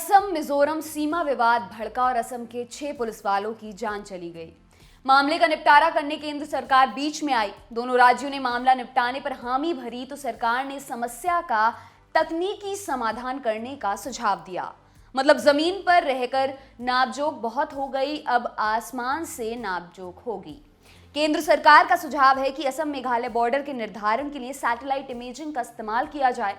असम मिजोरम सीमा विवाद भड़का और असम के 6 पुलिस वालों की जान चली गई। मामले का निपटारा करने केंद्र सरकार बीच में आई। दोनों राज्यों ने मामला निपटाने पर हामी भरी तो सरकार ने समस्या का तकनीकी समाधान करने का सुझाव दिया। मतलब जमीन पर रहकर नापजोक बहुत हो गई, अब आसमान से नापजोक होगी। केंद्र सरकार का सुझाव है कि असम मेघालय बॉर्डर के निर्धारण के लिए सैटेलाइट इमेजिंग का इस्तेमाल किया जाए।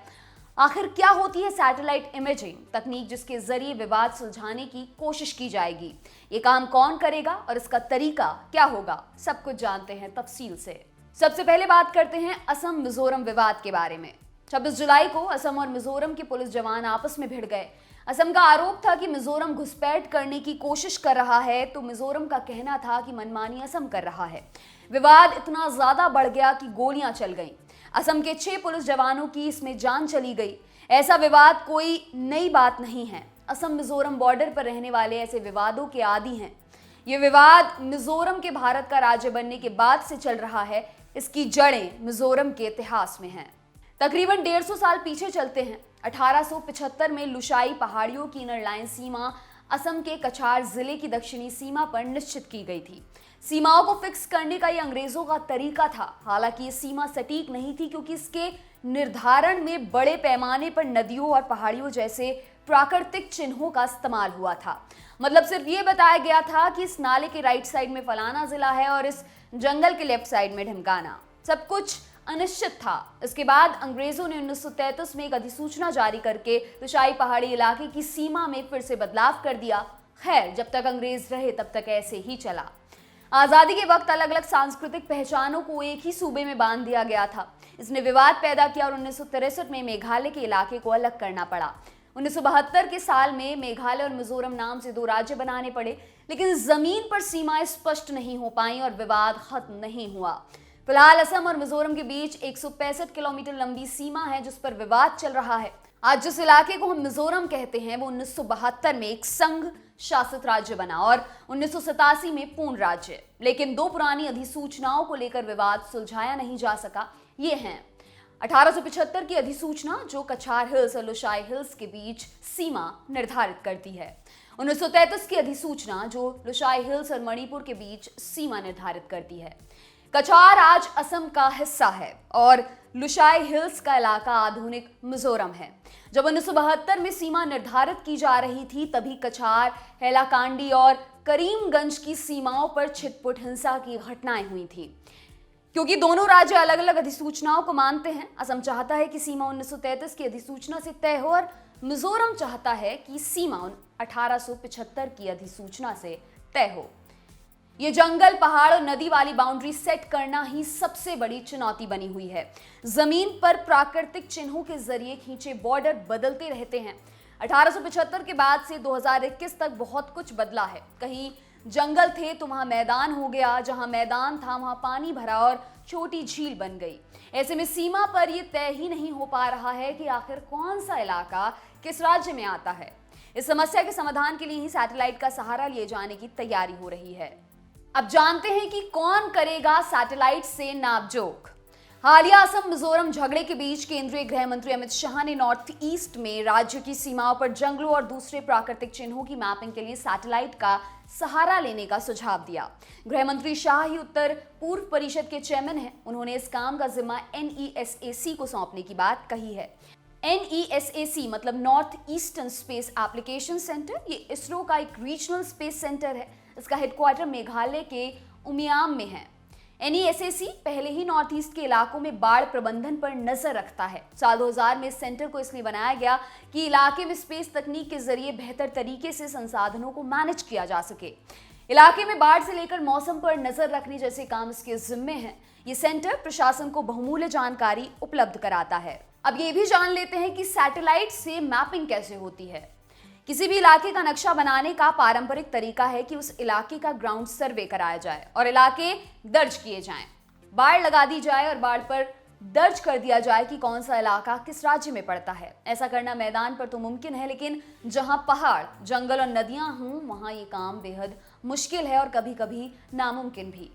आखिर क्या होती है सैटेलाइट इमेजिंग तकनीक, जिसके जरिए विवाद सुलझाने की कोशिश की जाएगी? ये काम कौन करेगा और इसका तरीका क्या होगा, सब कुछ जानते हैं तफसील से। सबसे पहले बात करते हैं असम मिजोरम विवाद के बारे में। 26 जुलाई को असम और मिजोरम के पुलिस जवान आपस में भिड़ गए। असम का आरोप था कि मिजोरम घुसपैठ करने की कोशिश कर रहा है, तो मिजोरम का कहना था कि मनमानी असम कर रहा है। विवाद इतना ज्यादा बढ़ गया कि गोलियां चल गईं। असम के 6 पुलिस जवानों की इसमें जान चली गई। ऐसा विवाद कोई नई बात नहीं है। असम मिजोरम बॉर्डर पर रहने वाले ऐसे विवादों के आदी हैं। ये विवाद मिजोरम के भारत का राज्य बनने के बाद से चल रहा है। इसकी जड़ें मिजोरम के इतिहास में हैं। तकरीबन 150 साल पीछे चलते हैं। 1875 में लुशाई पहाड़ियों की इनर लाइन सीमा असम के कछार जिले की दक्षिणी सीमा पर निश्चित की गई थी। सीमाओं को फिक्स करने का ये अंग्रेजों का तरीका था। हालांकि ये सीमा सटीक नहीं थी, क्योंकि इसके निर्धारण में बड़े पैमाने पर नदियों और पहाड़ियों जैसे प्राकृतिक चिन्हों का इस्तेमाल हुआ था। मतलब सिर्फ ये बताया गया था कि इस नाले के राइट साइड में फलाना जिला है और इस जंगल के लेफ्ट साइड में ढिमकाना। सब कुछ अनिश्चित था। इसके बाद अंग्रेजों ने 1933 में एक अधिसूचना जारी करके लुशाई पहाड़ी इलाके की सीमा में फिर से बदलाव कर दिया। खैर, जब तक अंग्रेज रहे तब तक ऐसे ही चला। आजादी के वक्त अलग अलग सांस्कृतिक पहचानों को एक ही सूबे में बांध दिया गया था। इसने विवाद पैदा किया और 1963 में मेघालय के इलाके को अलग करना पड़ा। 1972 के साल में मेघालय और मिजोरम नाम से 2 राज्य बनाने पड़े, लेकिन जमीन पर सीमाएं स्पष्ट नहीं हो पाई और विवाद खत्म नहीं हुआ। फिलहाल असम और मिजोरम के बीच 165 किलोमीटर लंबी सीमा है, जिस पर विवाद चल रहा है। आज जिस इलाके को हम मिजोरम कहते हैं, वो 1972 में एक संघ शासित राज्य बना और 1987 में पूर्ण राज्य। लेकिन 2 पुरानी अधिसूचनाओं को लेकर विवाद सुलझाया नहीं जा सका। ये हैं 1875 की अधिसूचना, जो कछार हिल्स और लुशाई हिल्स के बीच सीमा निर्धारित करती है। 1933 की अधिसूचना, जो लुशाई हिल्स और मणिपुर के बीच सीमा निर्धारित करती है। कछार आज असम का हिस्सा है और लुशाई हिल्स का इलाका आधुनिक मिजोरम है। जब 1972 में सीमा निर्धारित की जा रही थी, तभी कछार, हैलाकांडी और करीमगंज की सीमाओं पर छिटपुट हिंसा की घटनाएं हुई थी। क्योंकि दोनों राज्य अलग अलग अधिसूचनाओं को मानते हैं, असम चाहता है कि सीमा 1933 की अधिसूचना से तय हो और मिजोरम चाहता है कि सीमा 1875 की अधिसूचना से तय हो। ये जंगल, पहाड़ और नदी वाली बाउंड्री सेट करना ही सबसे बड़ी चुनौती बनी हुई है। जमीन पर प्राकृतिक चिन्हों के जरिए खींचे बॉर्डर बदलते रहते हैं। 1875 के बाद से 2021 तक बहुत कुछ बदला है। कहीं जंगल थे तो वहां मैदान हो गया, जहां मैदान था वहां पानी भरा और छोटी झील बन गई। ऐसे में सीमा पर यह तय ही नहीं हो पा रहा है कि आखिर कौन सा इलाका किस राज्य में आता है। इस समस्या के समाधान के लिए ही सैटेलाइट का सहारा लिए जाने की तैयारी हो रही है। अब जानते हैं कि कौन करेगा सैटेलाइट से नापजोक। हालिया असम मिजोरम झगड़े के बीच केंद्रीय गृह मंत्री अमित शाह ने नॉर्थ ईस्ट में राज्य की सीमाओं पर जंगलों और दूसरे प्राकृतिक चिन्हों की मैपिंग के लिए सैटेलाइट का सहारा लेने का सुझाव दिया। गृह मंत्री शाह ही उत्तर पूर्व परिषद के चेयरमैन हैं। उन्होंने इस काम का जिम्मा NESAC को सौंपने की बात कही है। NESAC मतलब north eastern space application centre. ये इसरो का एक रीजनल स्पेस सेंटर है। इसका हेडक्वार्टर मेघालय के उमियाम में है। NESAC पहले ही नॉर्थ ईस्ट के इलाकों में बाढ़ प्रबंधन पर नजर रखता है। साल 2000 में इस सेंटर को इसलिए बनाया गया कि इलाके में स्पेस तकनीक के जरिए बेहतर तरीके से संसाधनों को मैनेज किया जा सके। इलाके में बाढ़ से लेकर मौसम पर नजर रखने जैसे काम इसके जिम्मे हैं। ये सेंटर प्रशासन को बहुमूल्य जानकारी उपलब्ध कराता है। अब ये भी जान लेते हैं कि सैटेलाइट से मैपिंग कैसे होती है। किसी भी इलाके का नक्शा बनाने का पारंपरिक तरीका है कि उस इलाके का ग्राउंड सर्वे कराया जाए और इलाके दर्ज किए जाएं। बाड़ लगा दी जाए और बाड़ पर दर्ज कर दिया जाए कि कौन सा इलाका किस राज्य में पड़ता है। ऐसा करना मैदान पर तो मुमकिन है, लेकिन जहां पहाड़, जंगल और नदियां हों, वहां ये काम बेहद मुश्किल है और कभी कभी नामुमकिन भी।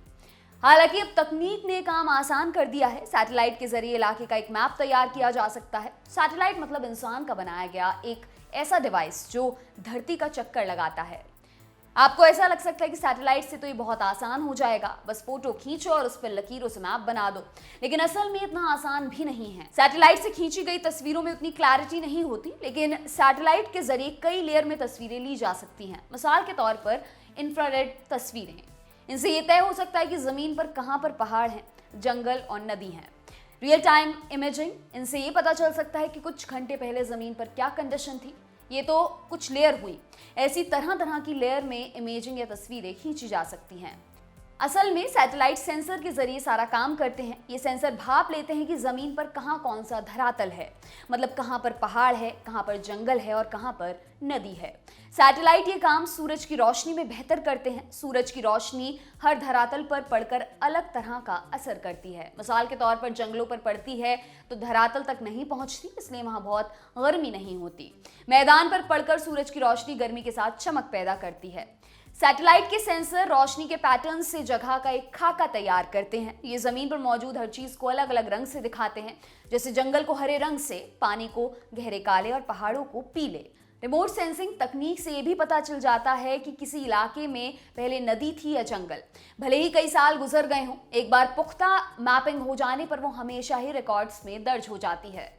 हालांकि अब तकनीक ने काम आसान कर दिया है। सैटेलाइट के जरिए इलाके का एक मैप तैयार किया जा सकता है। सैटेलाइट मतलब इंसान का बनाया गया एक ऐसा डिवाइस जो धरती का चक्कर लगाता है। आपको ऐसा लग सकता है कि सैटेलाइट से तो ये बहुत आसान हो जाएगा, बस फोटो खींचो और उस पर लकीरों से मैप बना दो। लेकिन असल में इतना आसान भी नहीं है। सैटेलाइट से खींची गई तस्वीरों में उतनी क्लैरिटी नहीं होती, लेकिन सैटेलाइट के जरिए कई लेयर में तस्वीरें ली जा सकती हैं। मिसाल के तौर पर इंफ्रारेड तस्वीरें, इनसे ये तय हो सकता है कि जमीन पर कहाँ पर पहाड़ हैं, जंगल और नदी हैं। रियल टाइम इमेजिंग, इनसे ये पता चल सकता है कि कुछ घंटे पहले जमीन पर क्या कंडीशन थी। ये तो कुछ लेयर हुई, ऐसी तरह तरह की लेयर में इमेजिंग या तस्वीरें खींची जा सकती हैं। असल में सैटेलाइट सेंसर के जरिए सारा काम करते हैं। ये सेंसर भाप लेते हैं कि जमीन पर कहाँ कौन सा धरातल है, मतलब कहाँ पर पहाड़ है, कहाँ पर जंगल है और कहाँ पर नदी है। सैटेलाइट ये काम सूरज की रोशनी में बेहतर करते हैं। सूरज की रोशनी हर धरातल पर पड़कर अलग तरह का असर करती है। मिसाल के तौर पर जंगलों पर पड़ती है तो धरातल तक नहीं पहुंचती, इसलिए वहां बहुत गर्मी नहीं होती। मैदान पर पड़कर सूरज की रोशनी गर्मी के साथ चमक पैदा करती है। सैटेलाइट के सेंसर रोशनी के पैटर्न से जगह का एक खाका तैयार करते हैं। ये जमीन पर मौजूद हर चीज को अलग अलग रंग से दिखाते हैं, जैसे जंगल को हरे रंग से, पानी को गहरे काले और पहाड़ों को पीले। रिमोट सेंसिंग तकनीक से ये भी पता चल जाता है कि किसी इलाके में पहले नदी थी या जंगल। भले ही कई साल गुजर गए हों, एक बार पुख्ता मैपिंग हो जाने पर वो हमेशा ही रिकॉर्ड्स में दर्ज हो जाती है।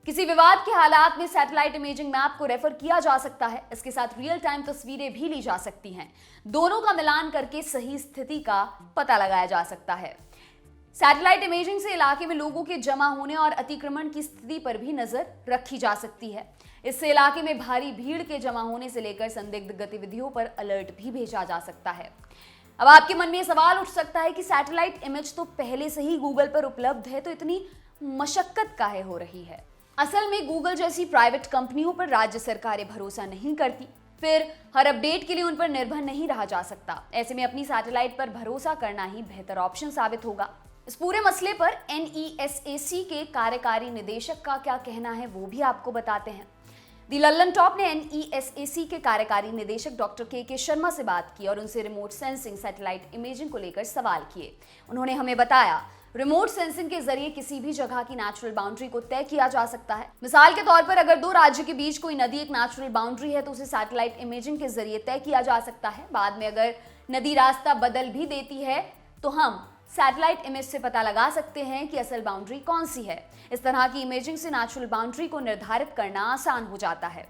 किसी विवाद के हालात में सैटेलाइट इमेजिंग मैप को रेफर किया जा सकता है। इसके साथ रियल टाइम तस्वीरें भी ली जा सकती हैं। दोनों का मिलान करके सही स्थिति का पता लगाया जा सकता है। सैटेलाइट इमेजिंग से इलाके में लोगों के जमा होने और अतिक्रमण की स्थिति पर भी नजर रखी जा सकती है। इससे इलाके में भारी भीड़ के जमा होने से लेकर संदिग्ध गतिविधियों पर अलर्ट भी भेजा जा सकता है। अब आपके मन में सवाल उठ सकता है कि सैटेलाइट इमेज तो पहले से ही गूगल पर उपलब्ध है, तो इतनी मशक्कत काहे हो रही है। असल में गूगल जैसी प्राइवेट कंपनियों पर राज्य सरकारें भरोसा नहीं करती, फिर हर अपडेट के लिए उन पर निर्भर नहीं रहा जा सकता। ऐसे में अपनी सैटेलाइट पर भरोसा करना ही बेहतर ऑप्शन साबित होगा। इस पूरे मसले पर NESAC के कार्यकारी निदेशक का क्या कहना है वो भी आपको बताते हैं। दी लल्लन टॉप ने NESAC के कार्यकारी निदेशक डॉक्टर के शर्मा से बात की और उनसे रिमोट सेंसिंग सैटेलाइट इमेजिंग को लेकर सवाल किए। उन्होंने हमें बताया, रिमोट सेंसिंग के जरिए किसी भी जगह की नेचुरल बाउंड्री को तय किया जा सकता है। मिसाल के तौर पर अगर दो राज्य के बीच कोई नदी एक नेचुरल बाउंड्री है तो उसे सैटेलाइट इमेजिंग के जरिए तय किया जा सकता है। बाद में अगर नदी रास्ता बदल भी देती है तो हम सैटेलाइट इमेज से पता लगा सकते हैं कि असल बाउंड्री कौन सी है। इस तरह की इमेजिंग से नेचुरल बाउंड्री को निर्धारित करना आसान हो जाता है।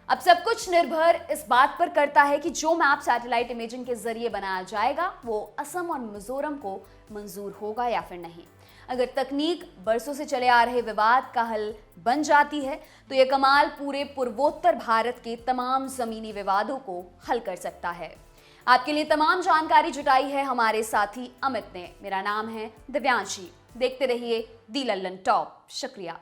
अब सब कुछ निर्भर इस बात पर करता है कि जो मैप सैटेलाइट इमेजिंग के जरिए बनाया जाएगा वो असम और मिजोरम को मंजूर होगा या फिर नहीं। अगर तकनीक बरसों से चले आ रहे विवाद का हल बन जाती है तो ये कमाल पूरे पूर्वोत्तर भारत के तमाम जमीनी विवादों को हल कर सकता है। आपके लिए तमाम जानकारी जुटाई है हमारे साथी अमित ने। मेरा नाम है दिव्यांशी। देखते रहिए दी लल्लन टॉप। शुक्रिया।